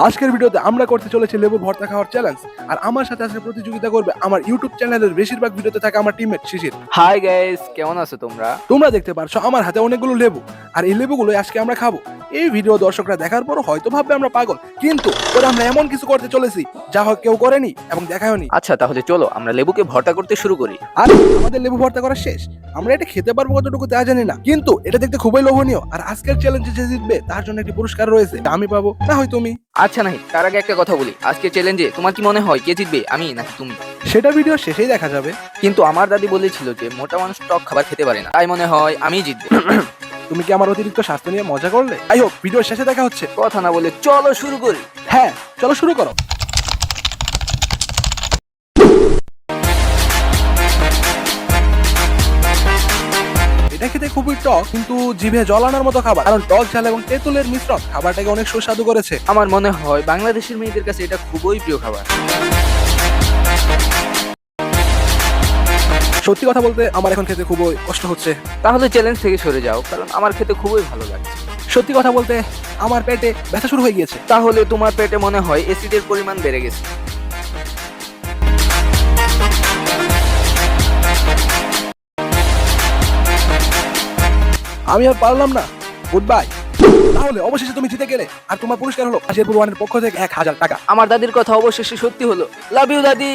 আজকের ভিডিওতে আমরা করতে চলেছি লেবু ভর্তা খাওয়ার চ্যালেঞ্জ। আর আমার সাথে আজকে প্রতিযোগিতা করবে আমার ইউটিউব চ্যানেলের বেশিরভাগ ভিডিওতে থাকে আমার টিমমেট শিশির। হাই গাইস, কেমন আছো তোমরা? তোমরা দেখতে পারছো আমার হাতে অনেকগুলো লেবু, আর এই লেবুগুলো আজকে আমরা খাবো। এই ভিডিও দর্শকরা দেখার পর হয়তো ভাববে আমরা পাগল, কিন্তু ওরা আমরা এমন কিছু করতে চলেছি যা হয় কেউ করেনি এবং দেখায়নি। আচ্ছা, তাহলে চলো আমরা লেবুকে ভর্তা করতে শুরু করি। আর আমাদের লেবু ভর্তা করা শেষ। আমরা এটা খেতে পারবো কতটুকু তা জানি না, কিন্তু এটা দেখতে খুবই লোভনীয়। আর আজকের চ্যালেঞ্জে যে জিতবে তার জন্য একটি পুরস্কার রয়েছে, আমি পাবো না হয় তুমি। আচ্ছা নাহি, তার আগে একটা কথা বলি, আজকে চ্যালেঞ্জে তোমার কি মনে হয় কে জিতবে, আমি নাকি তুমি? সেটা ভিডিও শেষেই দেখা যাবে। কিন্তু আমার দাদি বলেছিল যে মোটা মানুষ টক খাবার খেতে পারে না, তাই মনে হয় আমি জিতবো। তুমি কি আমার অতিরিক্ত স্বাস্থ্য নিয়ে মজা করলে? যাই হোক, ভিডিও শেষে দেখা হচ্ছে। কথা না বলে চলো শুরু করি। হ্যাঁ, চলো শুরু করো। এটা খেতে খুবই টক, কিন্তু জিভে জল আনার মতো খাবার, কারণ টক ঝাল এবং তেঁতুলের মিশ্রণ খাবারটাকে অনেক সুস্বাদু করেছে। আমার মনে হয় বাংলাদেশের মেয়েদের কাছে এটা খুবই প্রিয় খাবার। সত্যি কথা বলতে আমার এখন খেতে খুবই কষ্ট হচ্ছে। তাহলে চ্যালেঞ্জ থেকে সরে যাও, কারণ আমার খেতে খুবই ভালো লাগছে। সত্যি কথা বলতে আমার পেটে ব্যথা শুরু হয়ে গিয়েছে। তাহলে তোমার পেটে মনে হয় অ্যাসিডের পরিমাণ বেড়ে গেছে। আমি আর পারলাম না, গুড বাই। তাহলে অবশেষে তুমি জিতে গেলে, আর তোমার পুরস্কার হলো আশিরপুর ওয়ানের পক্ষ থেকে 1000 টাকা। আমার দাদির কথা অবশেষে সত্যি হলো। লাভ ইউ দাদি।